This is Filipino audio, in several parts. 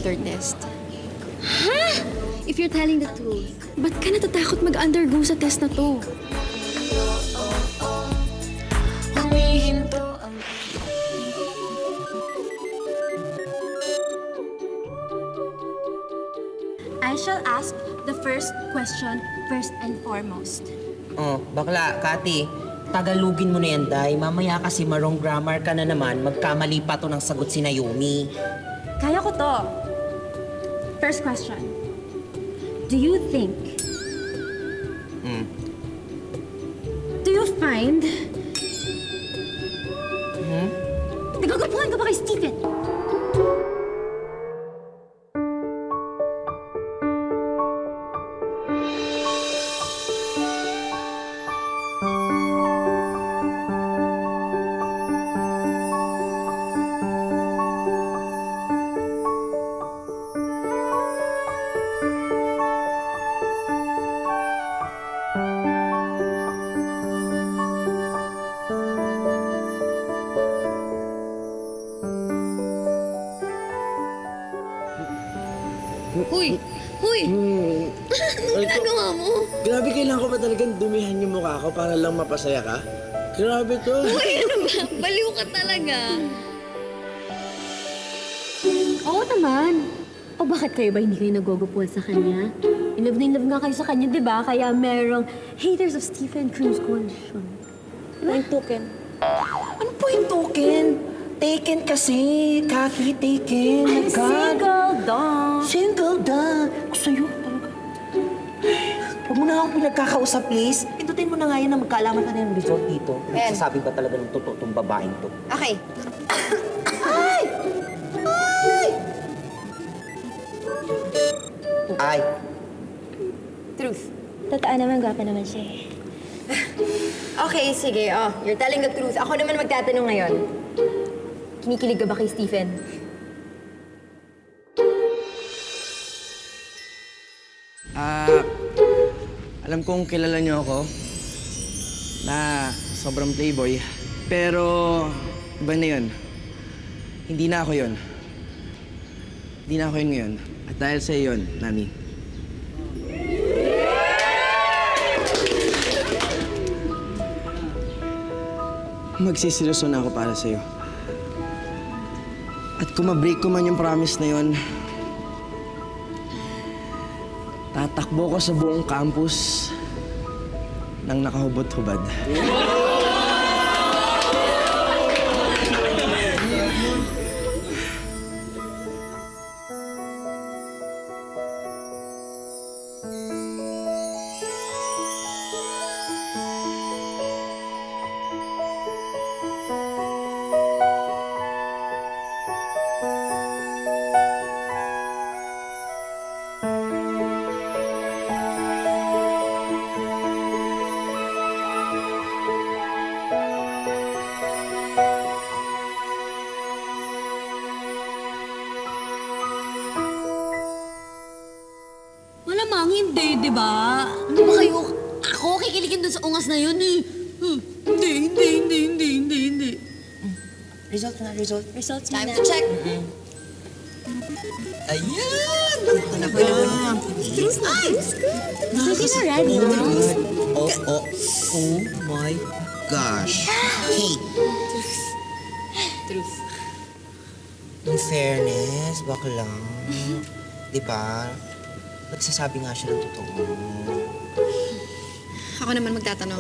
after test. Ha? If you're telling the truth. Ba't ka natatakot mag-undergo sa test na to? I shall ask the first question first and foremost. Oh, bakla, Kati. Tagalugin mo na yan, Day. Mamaya kasi marong grammar ka na naman, magkamali pa to ng sagot si Naomi. Kaya ko to. First question. Do you think... Do you find... Nagagapuhan ka ba kay Stephen? Huy! Huy! Anong ginagawa mo? Grabe, kailangan ko ba talagang dumihan yung mukha ko para lang mapasaya ka? Grabe to. Huy, ano ba? Baliw ka talaga. Oo naman. O bakit kayo ba hindi kayo nagogopuan sa kanya? In love nga kayo sa kanya, di ba? Kaya merong Haters of Stephen Cruz Coalition. Diba? Yung token. Ano po yung token? Taken kasi. Kaki, taken. I'm single, dong. Single da. Gusto yun talaga. Huwag mo na akong pinagkakausap, please. Pindutin mo na nga yan na magkaalaman ka na yung result dito. Ben. Sasabi ba talaga ng totoo itong babaeng to? Okay. Ay! Truth. Totoo naman, gwapa naman siya eh. Okay, sige. Oh, you're telling the truth. Ako naman magtatanong ngayon. Kinikilig ka ba kay Stephen? Alam kong kilala niyo ako na sobrang playboy. Pero iba na yun. Hindi na ako yun. Hindi na ako yun ngayon. At dahil sa yun, Nami. Magsiseryoso na ako para sa'yo. At kung ma-break ko man yung promise na yun, tatakbo ko sa buong campus nang nakahubot-hubad. Malamang hindi, di ba? Hindi ba kayo... Ako kikiligin dun sa ungas na yun eh. Hindi. Result na, result. Results Time na. to check. Ayan! Anak ko na. Truth na, truth. Sige na, ready. Oh my gosh. Hey, Truth. in fairness, bakla. Di ba? Nagsasabi nga siya ng totoo. Ako naman magtatanong.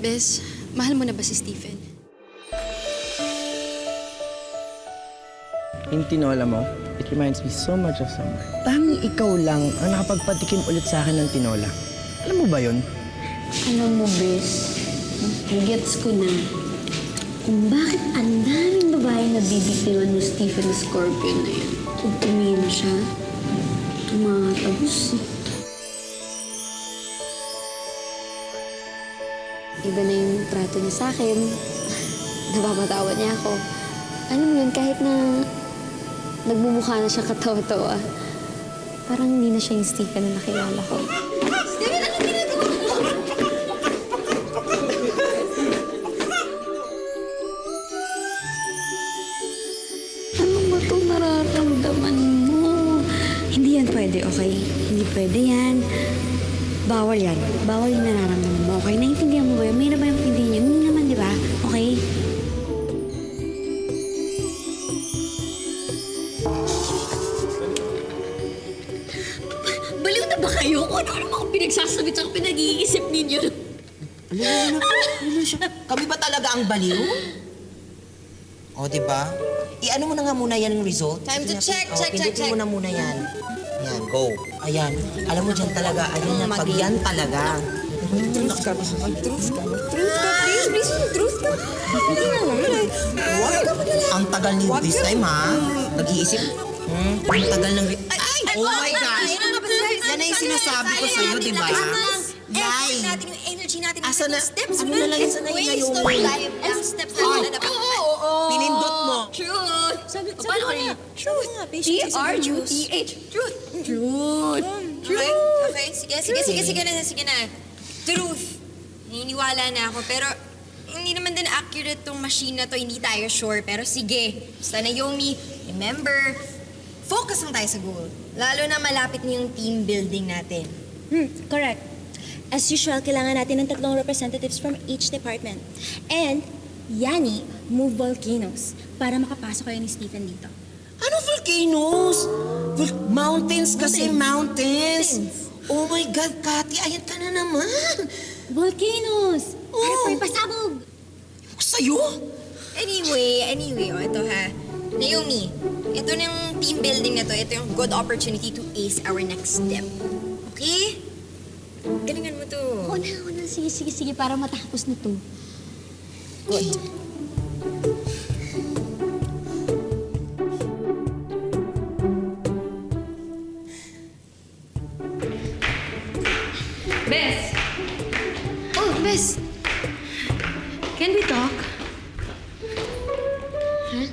Bes, mahal mo na ba si Stephen? Yung tinola mo, it reminds me so much of summer. Tanging ikaw lang ang nakapagpatikim ulit sa akin ng tinola. Alam mo ba yun? Alam mo, Bes, gets ko na kung bakit ang daming babae na bibitiwan mo Stephen Scorpion na yun. Kung tumingin siya, tumatagos. Iba na yung trato niya sa akin. Napapatawa niya ako. Alam mo yun, kahit na nagmumukha na siya katawa-tawa, parang hindi na siya yung Stephen na nakilala ko. Stephen, ano ginagawa mo? Ano ba itong nararamdaman nararamdaman mo. Hindi yan pwede, okay? Hindi pwede yan. Bawal yan. Bawal yung nararamdaman mo, okay? Naiintindihan mo ba yun? May na ba yung hindi niyo? Hindi naman, di ba? Okay? Baliw na ba kayo? Kung ano mga pinagsasagot sa pinag-iisip ninyo? Ano siya? Kami ba talaga ang baliw? O, di ba? I-ano mo na nga muna yan yung result. Time to check, O, check, check, pindutin check. mo na muna yan. Yan, go. Ayan. Alam mo dyan talaga, ayan yan. Pag yan talaga. Truth ka. Truth ka. Please, truth ka. What? Ang tagal ni this time, ha? Nag-iisip. Ang tagal ng... Ay! Oh my gosh! Yan na yung sinasabi ko sa'yo, di ba? Lie! Natin yung energy natin. Asa na? Steps. Ano na lang yun sa Waste of ngayon? time. Ang steps na nila dapat. Oo. Pinindot mo. Truth. Paano ka niya? Truth. T-R-U-T-H. Truth. Truth. Okay? Okay. Sige na. Truth. Naniniwala na ako. Pero hindi naman din accurate tong machine na to. Hindi tayo sure. Pero sige. Basta Naomi, remember, focus lang tayo sa goal. Lalo na malapit na yung team building natin. Correct. As usual, kailangan natin ng 3 representatives from each department. And, Yani, move volcanoes para makapasok kayo ni Stephen dito. Ano volcanoes? Mountains kasi, mountains. Oh my God, Kati, ayan ka na naman. Volcanoes! Para po ipasabog! Sa'yo? Anyway, ito ha. Naomi, ito na yung team building na to. Ito yung good opportunity to ace our next step. Okay? Galingan mo to. Oo na. Sige, para matapos na to. Good. Bes! Oh, Bes! Can we talk? Huh?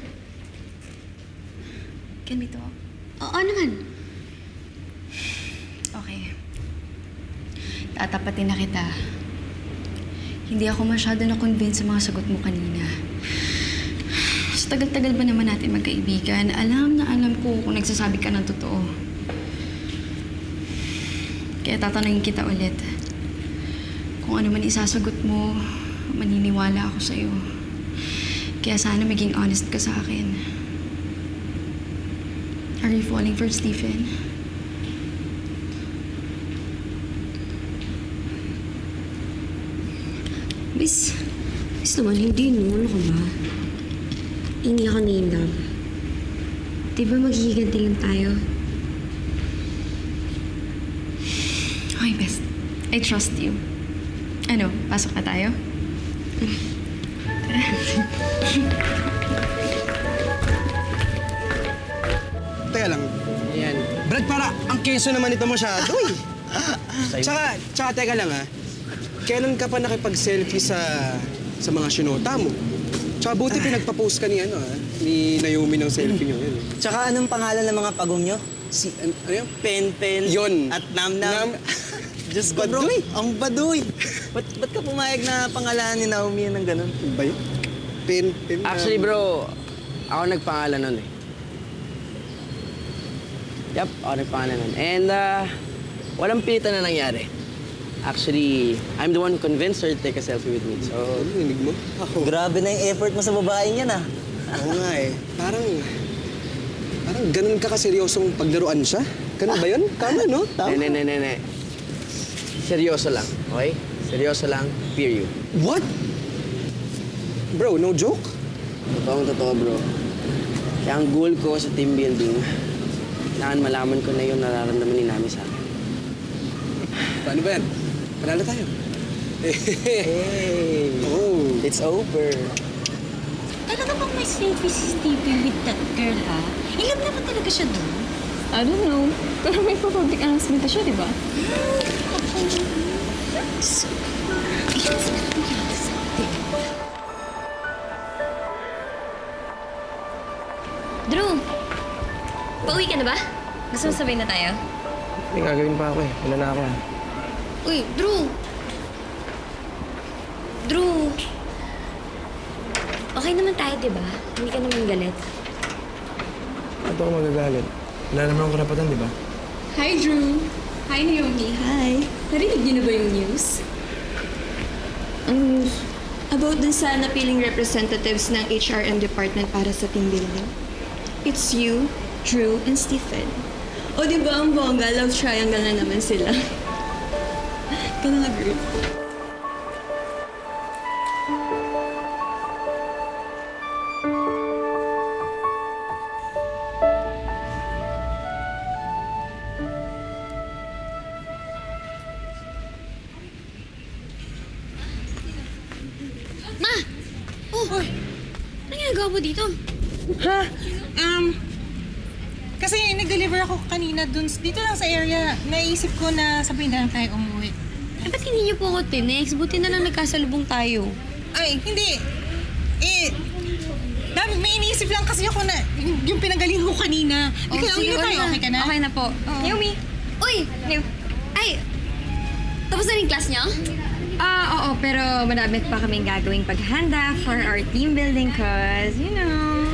Can we talk? Oo naman. Okay. Tatapatin na kita. Hindi ako masyado na-convince sa mga sagot mo kanina. Sa tagal-tagal ba naman natin magkaibigan, alam na alam ko kung nagsasabi ka ng totoo. Kaya tatanungin kita ulit. Kung ano man isasagot mo, maniniwala ako sa'yo. Kaya sana maging honest ka sa akin. Are you falling for Stephen? Miss naman, hindi no. Ano ka ba? Hindi ako na in love. Di ba maghihiganti lang tayo? Okay, best. I trust you. Ano, pasok na tayo? Teka lang. Ayan. Brad, para ang keso naman ito masyado eh. Tsaka teka lang ha. Kailan ka pa nakipag-selfie sa mga sinota mo? Tsaka buti pinagpa-post ka ni ni Naomi ng selfie niyo yun. Tsaka anong pangalan ng mga pagong nyo? Ano yun? Pen-pen Yun. at nam-nam. Diyos ko, bro. Baduy. Ang baduy. Ba't ka pumayag na pangalan ni Naomi ng ganun? Ano ba yun? Pen. Actually, bro, ako nagpangalan nun eh. Yup, ako nagpangalan nun. And, walang pilitan na nangyari. Actually, I'm the one who convinced her to take a selfie with me. So, Ano, ninig mo? Ako. Grabe na yung effort mo sa babaeng yan, ah. Oo nga eh. Parang ganun ka kaseryosong paglaruan siya? Ganun ba yun? Tama, no? Tama. ne. Seryoso lang, okay? Seryoso lang, fear you. What? Bro, no joke? Totoo, bro. Kaya ang goal ko sa team building, kailangan malaman ko na yung nararamdaman ni Nami sa akin. Paano ba yan? Panalo tayo. Hey! Oh. It's over. Talaga bang may selfie si Stephen with that girl, ha? Ilan naman talaga siya doon? I don't know. Pero may public announcement na siya, di ba? Drew! Pauwi ka na ba? Gusto mo sabay na tayo? May gagawin pa ako eh. Wala na ako. Uy, Drew! Drew! Okay naman tayo, di ba? Hindi ka naman galit. Ba't ako magagalit? Wala naman akong karapatan, di ba? Hi, Drew. Hi, Naomi. Hi. Narinig niyo na ba yung news? About dun sa napiling representatives ng HRM department para sa team building. It's you, Drew, and Stephen. O di ba ang bongga? Love triangle na naman sila. Ganun nga, girl. Ma! Oh! Ano ginagawa mo dito? Ha? Kasi nag-deliver ako kanina dito lang sa area. Naisip ko na sabihin na lang tayo umuwi. Eh, ba't hindi niyo po ako tinext? Buti na lang nagkasalubong tayo. Ay, hindi. May iniisip lang kasi ako na yung pinagaling ko kanina. Ikaw, sige, tayo. Okay ka na? Okay na po. Naomi. Uy! Ay! Tapos na rin class niyo? Oo, pero marami pa kaming gagawing paghahanda for our team building cause, you know...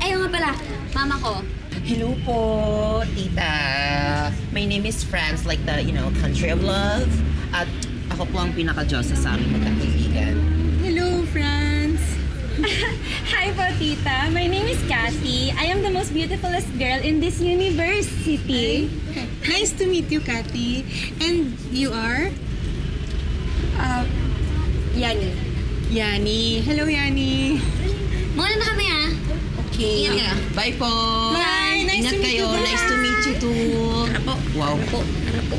Ayun nga pala, mama ko. Hello po, tita. My name is Franz, like the, country of love. At ako po ang pinaka-Diyosa sa aming magkakaibigan. Hello, Franz. Hi po, tita. My name is Kathy. I am the most beautifulest girl in this university. Nice to meet you, Kathy. And you are? Yani. Yani. Hello, Yani. Muna na kami, ha? Okay. Ingat ka. Bye po. Bye. Nice Ingat to meet kayo. you. Nice to meet you too. Tara po. Wow. Tara po.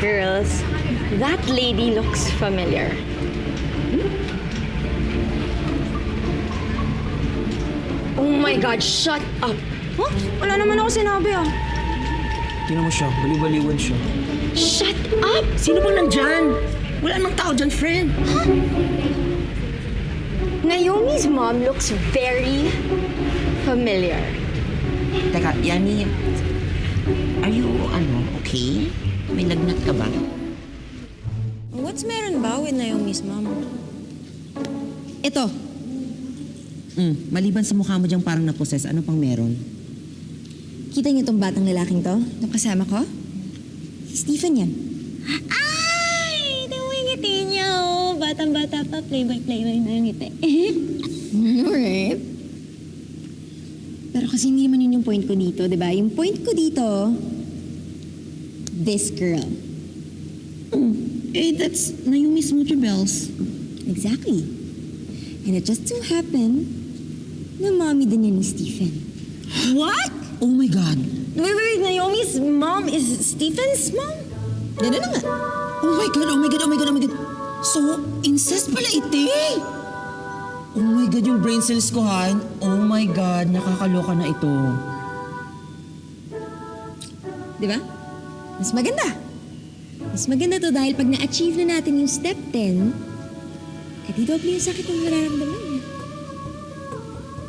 Girls, that lady looks familiar. Oh my God, shut up! Huh? Wala naman ako sinabi ah. Tingnan mo siya, baliw-baliwan siya. Shut up! Sino bang nandyan? Wala namang tao dyan, friend. Naomi's mom looks very familiar. Teka, Yani, are you, okay? May lagnat ka ba? What's meron ba with Naomi's mom? Ito. Maliban sa mukha mo diyang parang naposes, ano pang meron? Kita niyo tong batang lalaking to? Itong kasama ko? Si Stephen yan. Ay! Ito mo yung ngiti niya, oh. Batang-bata pa, playboy na yung ngiti. Alright. Pero kasi hindi naman yun yung point ko dito, di ba? Yung point ko dito, this girl. That's Naomi's Bells. Exactly. And it just so happened na mommy din yan ni Stephen. What? Oh my God. Wait, Naomi's mom is Stephen's mom? Ganun na nga. Oh my God. So, incest pala ito eh. Oh my God, yung brain cells ko, Han. Oh my God, nakakaloka na ito. Di ba? Mas maganda. Mas maganda to dahil pag na-achieve na natin yung step 10, di doble yung sakit ng nararamdaman niya.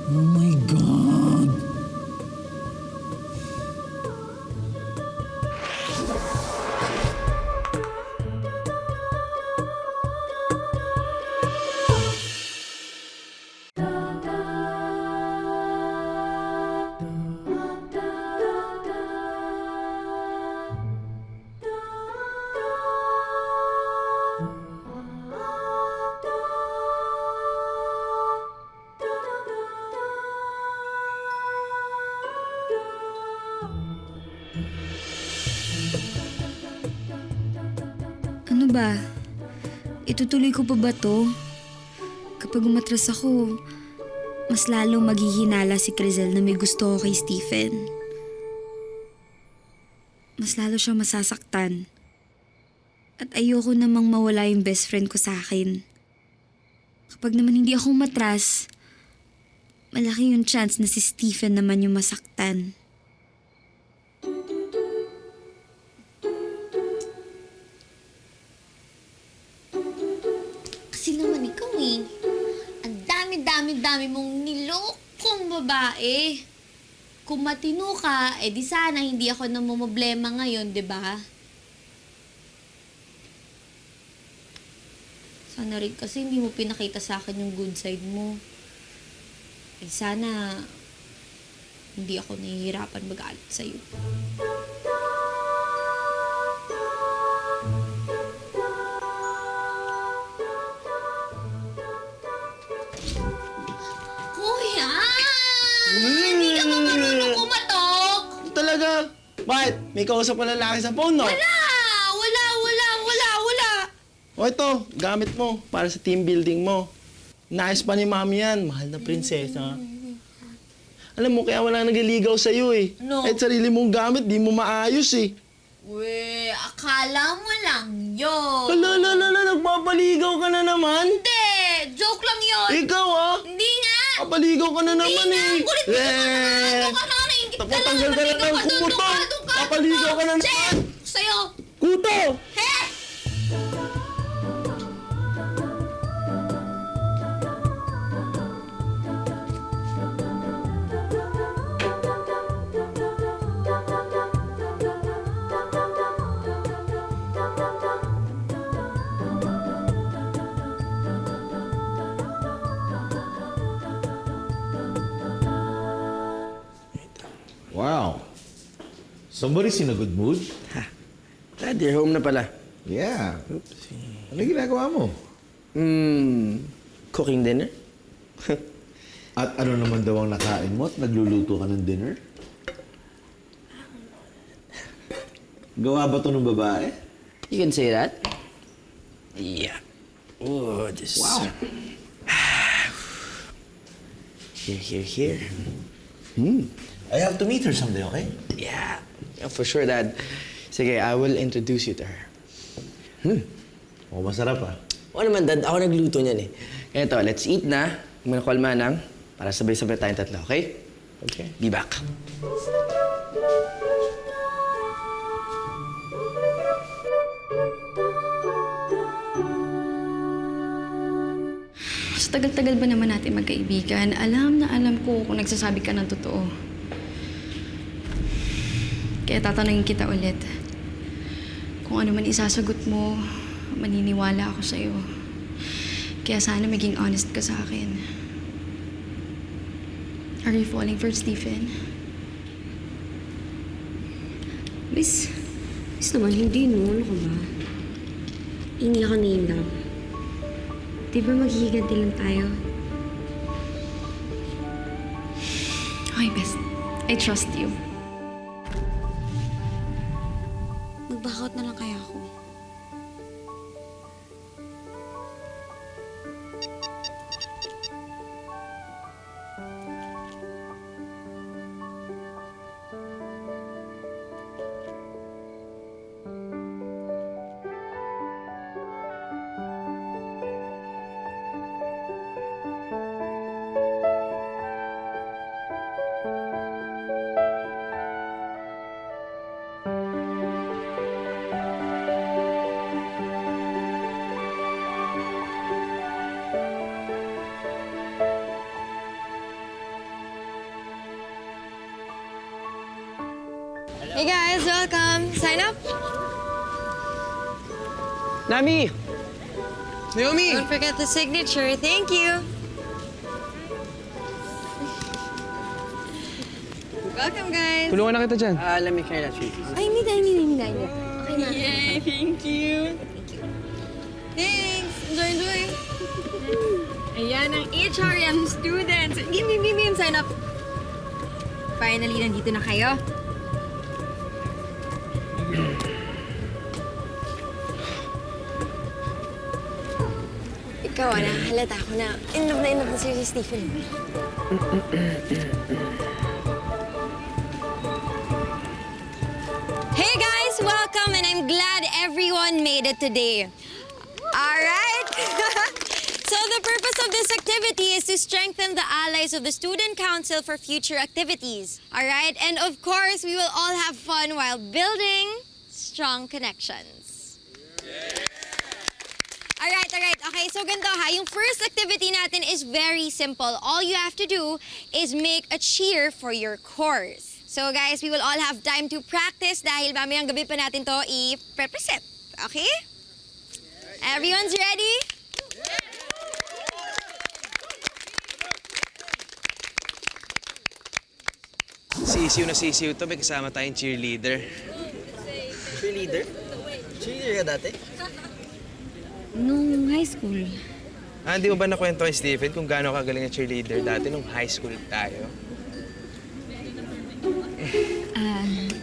Oh my God. Ano ba? Itutuloy ko pa ba to? Kapag umatras ako, mas lalong maghihinala si Crizel na may gusto ko kay Stephen. Mas lalo siya masasaktan. At ayoko namang mawala yung best friend ko sa akin. Kapag naman hindi ako matras, malaki yung chance na si Stephen naman yung masaktan. Kasi naman ikaw eh. Ang dami mong nilokong babae. Kung matino ka, di sana hindi ako namumblema ngayon, di ba? Sana rin kasi hindi mo pinakita sa akin yung good side mo. Eh sana hindi ako nahihirapan mag-alit sa'yo. Kuya! Hindi ka ba marunong kumatok? Talaga? Bakit? May kausap ka lalaki sa phone, no? Wala! O ito, gamit mo para sa team building mo. Nice pa ni Mami yan. Mahal na prinsesa. Alam mo, kaya wala nagliligaw sa'yo eh. No. Kahit sarili mong gamit, di mo maayos eh. Uwe, akala mo lang yun. Nagpapaligaw ka na naman. Hindi! Joke lang yun! Ikaw ah, Hindi nga! papaligaw ka na naman Hindi nga! eh. Kulit mo naman! Ano ka na? Naingit ka lang! Tapos tanggal ka na ng kuto. Papaligaw ka na naman. Check! Sa'yo! Kuto! He! Wow. Somebody's in a good mood. Dad, you're home na pala. Yeah. Ano ginagawa mo? Cooking dinner? At ano naman daw ang nakain mo at nagluluto ka ng dinner? Gawa ba to ng babae? You can say that. Yeah. Oh, this... Wow. Here. I have to meet her someday, okay? Yeah, for sure, Dad. Sige, I will introduce you to her. O, masarap ah. Oo naman, Dad. Ako nagluto niyan eh. Eto, let's eat na. Muna call Manang para sabay-sabay tayong tatlo, okay? Okay. Be back. Sa tagal-tagal ba naman natin magkaibigan, alam na alam ko kung nagsasabi ka ng totoo. Kaya tatanungin kita ulit. Kung ano man isasagot mo, maniniwala ako sa'yo. Kaya sana maging honest ka sa akin. Are you falling for Stephen? Miss naman, hindi no. Ano ka ba? Hindi ako na-in-love. Di ba maghihiganti lang tayo? Okay, best. I trust you. Mag-back out na lang kaya ako. Hey guys, welcome. Sign up. Nami! Naomi! Don't forget the signature. Thank you. Welcome, guys. Tulungan na kita dyan. Let me carry that sheet. Ay, hindi. Okay na. Yay, thank you. Thanks. Enjoy. Ayan ang HRM students. Give me, sign up. Finally, nandito na kayo. Ikaw, halata ko na. In love na sa'yo si Stephen. Hey guys, welcome and I'm glad everyone made it today. All right? So the purpose of this activity is to strengthen the allies of the Student Council for future activities. All right? And of course, we will all have fun while building strong connections. All right. Okay, so ganito ha. Yung first activity natin is very simple. All you have to do is make a cheer for your course. So guys, we will all have time to practice dahil mamayang gabi pa natin to i-represent. Okay? Everyone's ready? Sisiw na sisiw to. May kasama tayong cheerleader. Cheerleader? Cheerleader ka dati? Nung high school. Hindi mo ba nakwento kay Stephen kung gaano kagaling ang cheerleader dati nung high school tayo?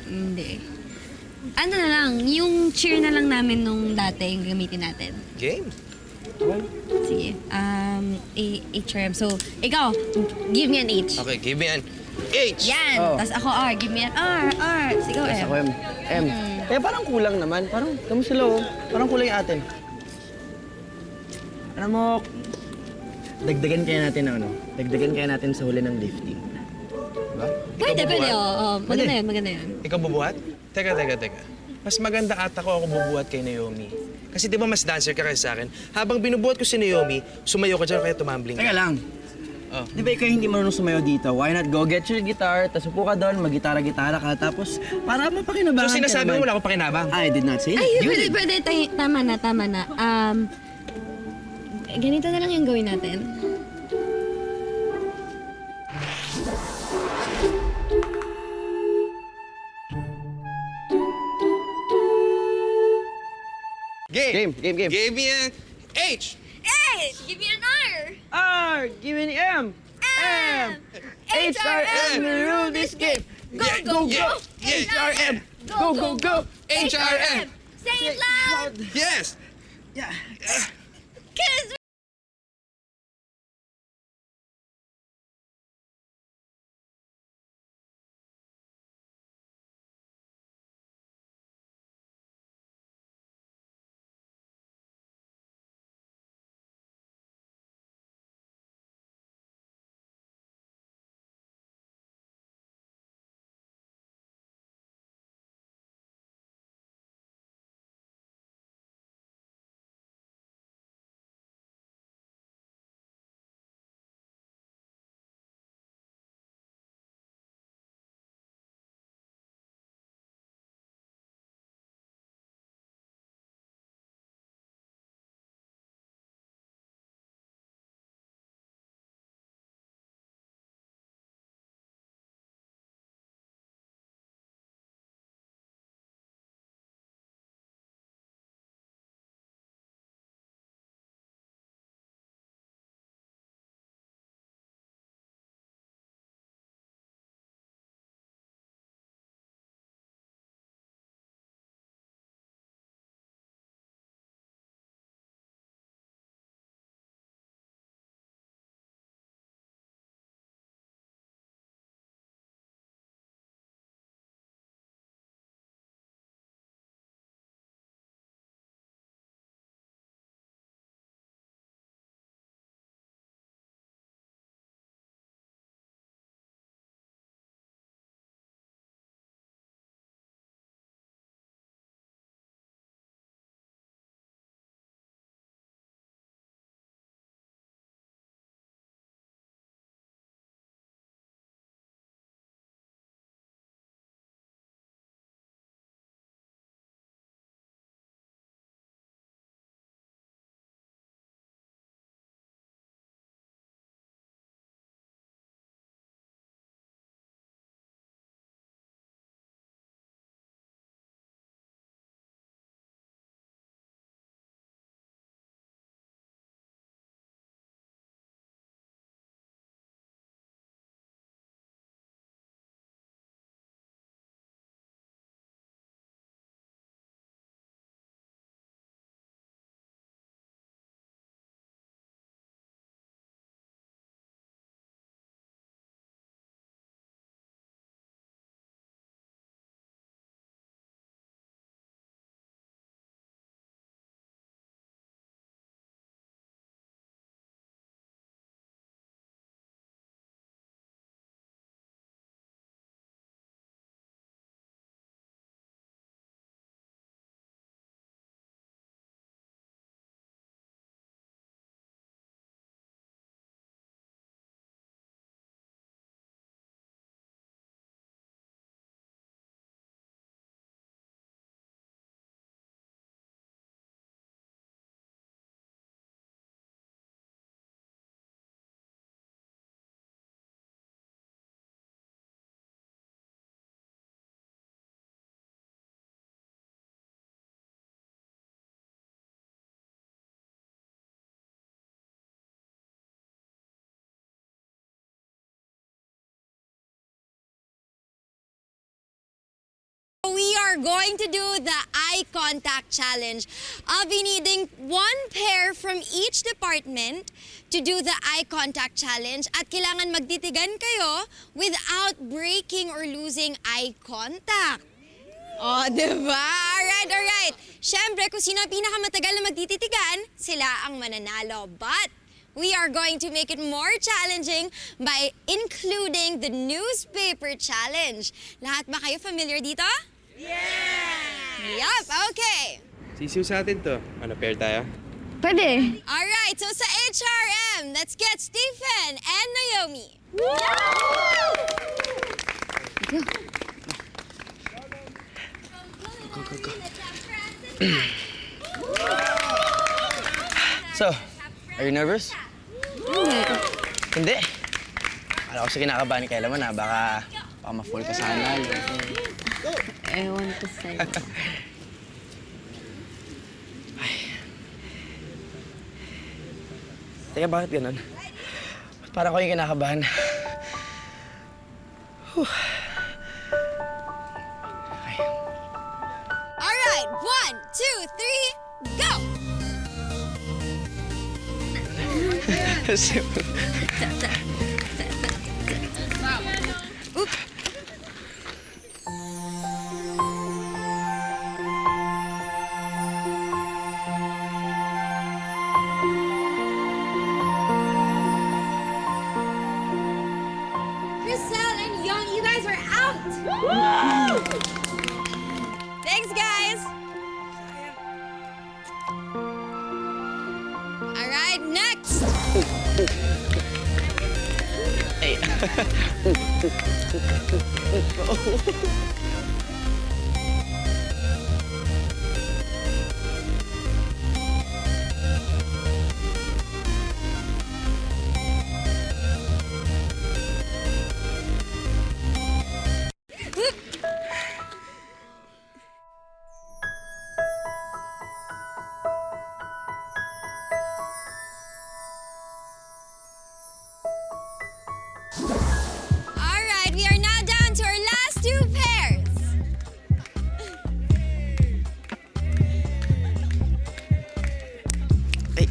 Hindi. Ano na lang, yung cheer na lang namin nung dati yung gamitin natin. Game. Sige. HRM. So, ikaw, give me an H. Okay, give me an H. Yan. Oh. Tapos ako R. Give me an R. R. Sige, Tapos M. ako M. Eh, parang kulang naman. Parang, kamo sila oh. Parang kulang yung atin. Alam mo, dagdagan kaya natin ng ano? Dagdagan kaya natin sa huli ng lifting. Diba? Pwede, pwede. Oo. Maganda yun, maganda yun. Ikaw bubuhat? Teka. Mas maganda ata ako bubuhat kay Naomi. Kasi di ba mas dancer ka kaysa sa akin? Habang binubuhat ko si Naomi, sumayo ka dyan kaya tumambling Teka ka. lang. Oh. Di ba ikaw hindi marunong sumayaw dito? Why not go get your guitar, tapos upo ka doon, mag-gitara-gitara ka, tapos para mapakinabangan So sinasabi mo wala akong pakinabang? I did not say that. Ay, You pwede, did. pwede. Tama na, tama na. Ganito na lang yung gawin natin. Game. Game. Give me an H. H! Give me an R! R, give me the M. M. HRM, we rule this game. Go! HRM. Go. HRM. Say it loud! Yes. Yeah. Kids We are going to do the eye contact challenge. I'll be needing one pair from each department to do the eye contact challenge at kailangan magtitigan kayo without breaking or losing eye contact. Oh, diba? Alright. Siyempre, kung sino ang pinakamatagal na magtititigan, sila ang mananalo. But we are going to make it more challenging by including the newspaper challenge. Lahat ba kayo familiar dito? Yeah! Yup, okay. Sisiw sa atin to. Ano, pair tayo? Pwede. Alright, so sa HRM, let's get Stephen and Naomi. So, are you nervous? Hindi. Alam ko sa kinakabahan ni Kailaman ha. Baka ma-fall ka sana. Ewan ko sa'yo. Teka, bakit ganun? Ba't parang ko yung kinakabahan? Alright, 1, 2, 3, go! Chriselle and Young, you guys are out! Thanks, guys! Alright, next! Alright, we are now down to our last two pairs. Hey,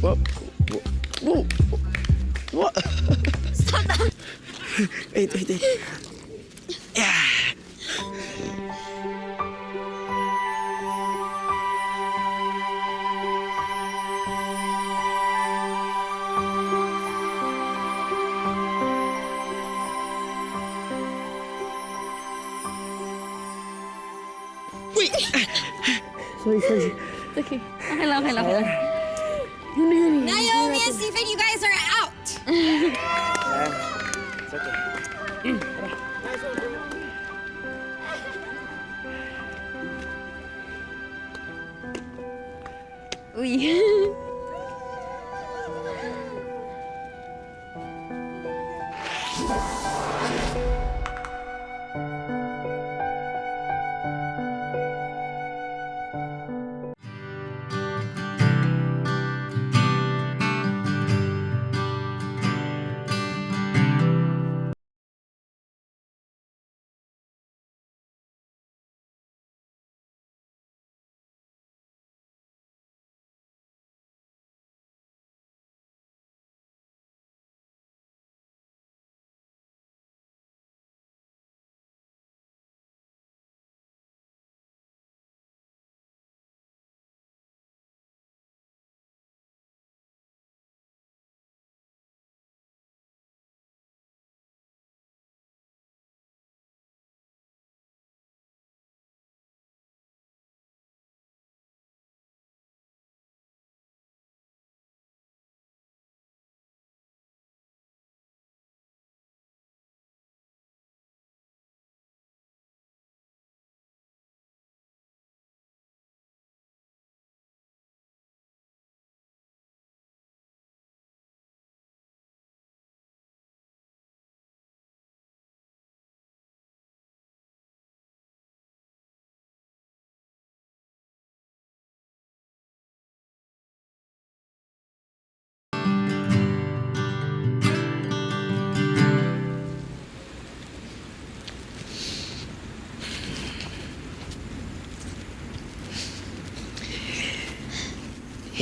Whoa. Whoa. What? Stop that! Wait. Yeah. Wait! Sorry. Okay. Okay lang. Naomi and Stephen, you guys are out! It's okay. Uy.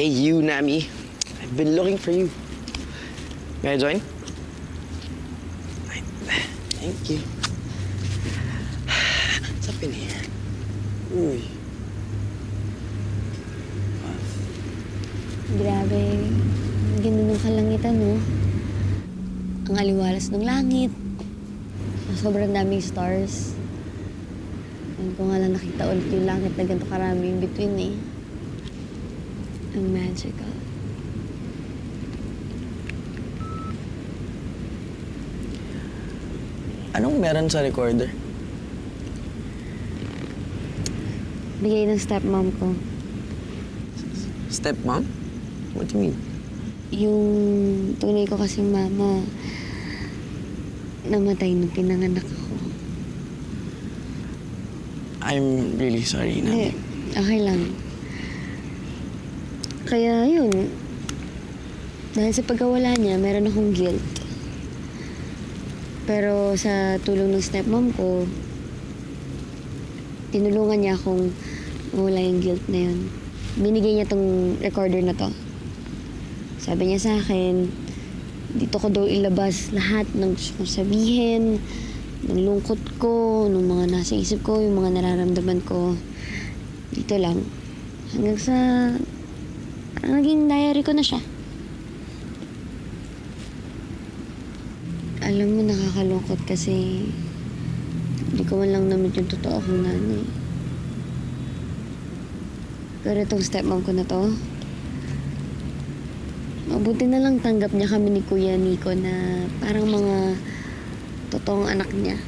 Hey, you, Nami. I've been looking for you. May I join? Thank you. What's up in here? Uy. Grabe. Ang ganda ng kalangitan, no? Ang aliwalas ng langit. Sobrang daming stars. Ngayon ko nga lang nakita ulit yung langit na ganito karami in between, eh. Ang magical. Anong meron sa recorder? Bigay ng stepmom ko. Stepmom? What do you mean? Yung tunay ko kasing mama, namatay nung pinanganak ako. I'm really sorry, Hindi, Nami. okay lang. Kaya yun, dahil sa pagkawala niya, meron akong guilt. Pero sa tulong ng stepmom ko, tinulungan niya akong mawala yung guilt na yun. Binigay niya tong recorder na to. Sabi niya sa akin, dito ko daw ilabas lahat ng gusto kong sabihin, ng lungkot ko, ng mga nasa isip ko, yung mga nararamdaman ko. Dito lang. Hanggang sa parang naging diary ko na siya. Alam mo, nakakalungkot kasi hindi ko man lang namit yung totoo kong nanay. Pero itong stepmom ko na to, mabuti na lang tanggap niya kami ni Kuya Nico na parang mga totoong anak niya.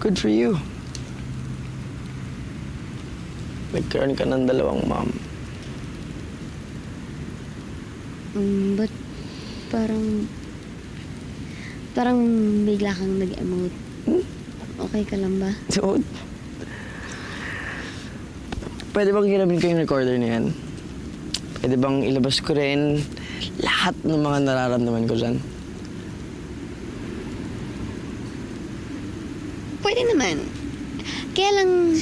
Good for you. Nagkaroon ka ng dalawang mom. But parang bigla kang nag-emote. Okay ka lang ba? Dude. Pwede bang hiramin ko yung recorder na yan? Pwede bang ilabas ko rin lahat ng mga nararamdaman ko dyan? Pwede naman. Kaya lang,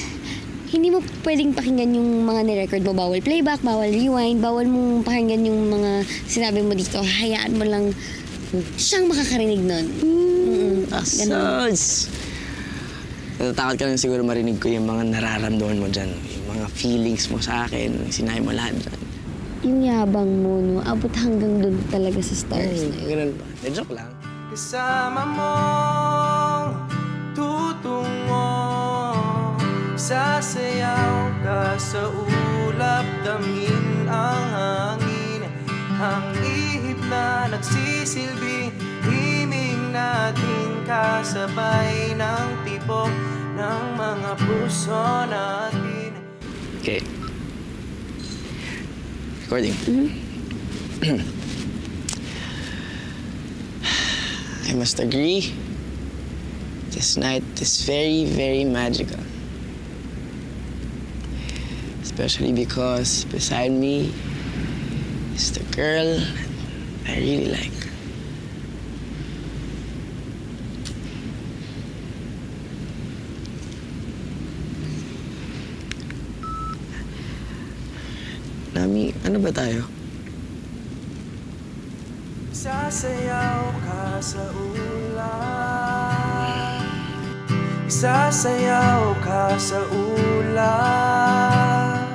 hindi mo pwedeng pakinggan yung mga nirecord mo. Bawal playback, bawal rewind, bawal mong pakinggan yung mga sinabi mo dito. Hayaan mo lang siyang makakarinig nun. Ganun. Asos! Natatakot ka lang siguro marinig ko yung mga nararamdaman mo dyan. Yung mga feelings mo sa akin, sinabi mo lahat dyan. Yung yabang mo, no? Abot hanggang dun talaga sa stars na yun. Ganun ba? Joke lang. Kasama mong tutungo, sasayaw ka sa ulap, damhin ang hangin, ang ihip na nagsisilbi, himig natin kasabay ng tibok ng mga puso natin. Okay. Recording. I must agree, this night is very, very magical. Especially because beside me is the girl I really like. Nami, ano ba tayo? Sasayaw ka sa ulap, isasayaw ka sa ulap,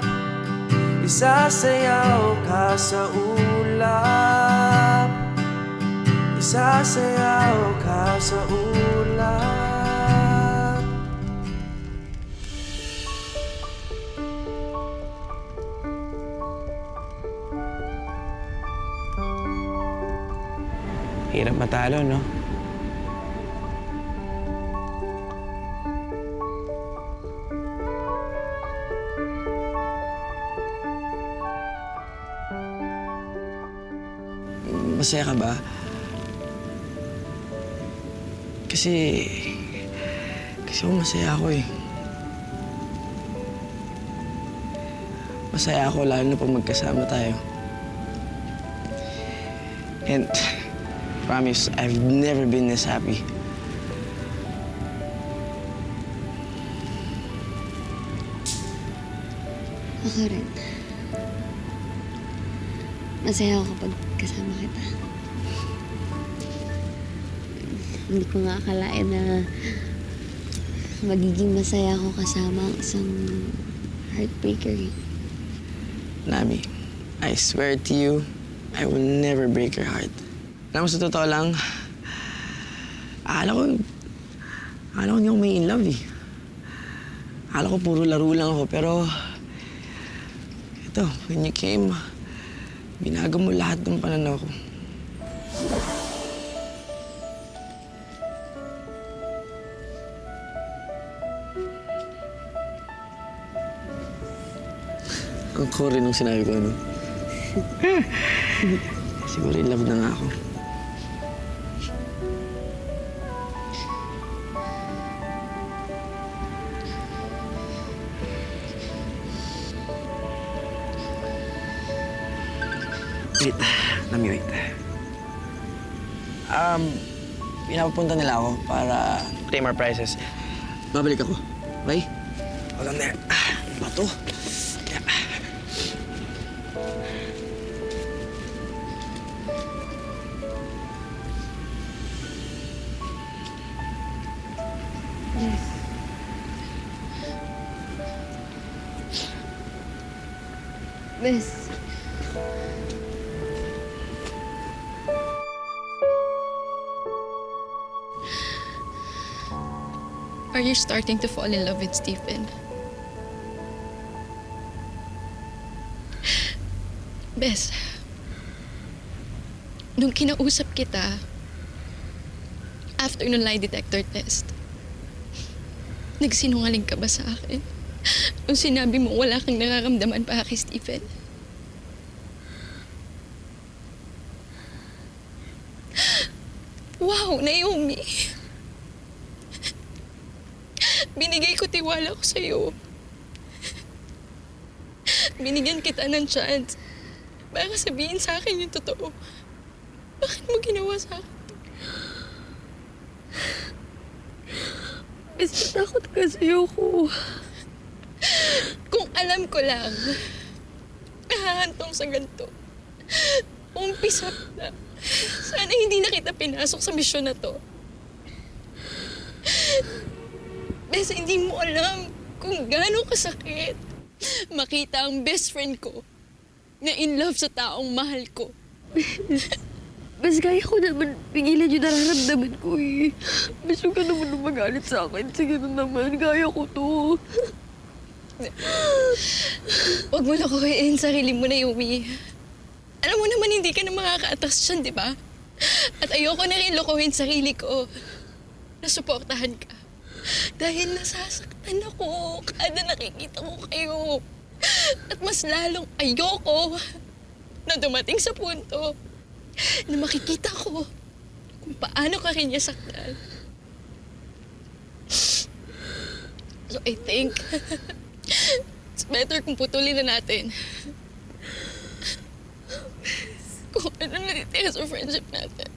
isasayaw ka sa ulap, isasayaw ka sa ulap. Hirap matalo, no? Masaya ka ba? Kasi masaya ako eh. Masaya ako lalo na pag magkasama tayo. And promise, I've never been this happy. Ako rin. Masaya ako kapag kasama kita. Hindi ko nga akalain na magiging masaya ako kasama ang isang heartbreaker. Nami, I swear to you, I will never break your heart. Alam mo, sa totoo lang, akala ko hindi ako may in love eh. Akala ko puro laro lang ako, pero ito, when you came, binago mo lahat ng pananaw ko. Ang core nung sinabi ko, ano? Siguro in love na nga ako. Wait, Nami, wait. Pinapapunta nila ako para claim our prizes. Babalik ako, okay? Hold on there. Bato. Yeah. Bes. Are you starting to fall in love with Stephen? Bes, nung kinausap kita, after nung lie detector test, nagsinungaling ka ba sa akin? Nung sinabi mo wala kang nararamdaman para kay Stephen? Wow, Naomi! Binigay ko tiwala ko sa'yo. Binigyan kita ng chance para sabihin sa akin yung totoo. Bakit mo ginawa sa akin to? Bes, natakot kasi ako. Kung alam ko lang, nahahantong sa ganito. Umpisa na. Sana hindi na kita pinasok sa misyon na to. Bes, hindi mo alam kung gaano kasakit makita ang best friend ko na in love sa taong mahal ko. Mas kaya ko naman pigilan yung nararamdaman ko eh. Mas huwag ka naman magalit sa akin. Sige na naman, kaya ko to. Huwag mo nakuhain sarili mo, Naomi. Alam mo naman hindi ka na makaka-atras dyan, di ba? At ayoko na rin lokohin sarili ko na suportahan ka. Dahil nasasaktan ako kada nakikita ko kayo. At mas lalong ayoko na dumating sa punto na makikita ko kung paano ka rin niya saktan. So I think it's better kung putulin na natin kung ano natitira sa friendship natin.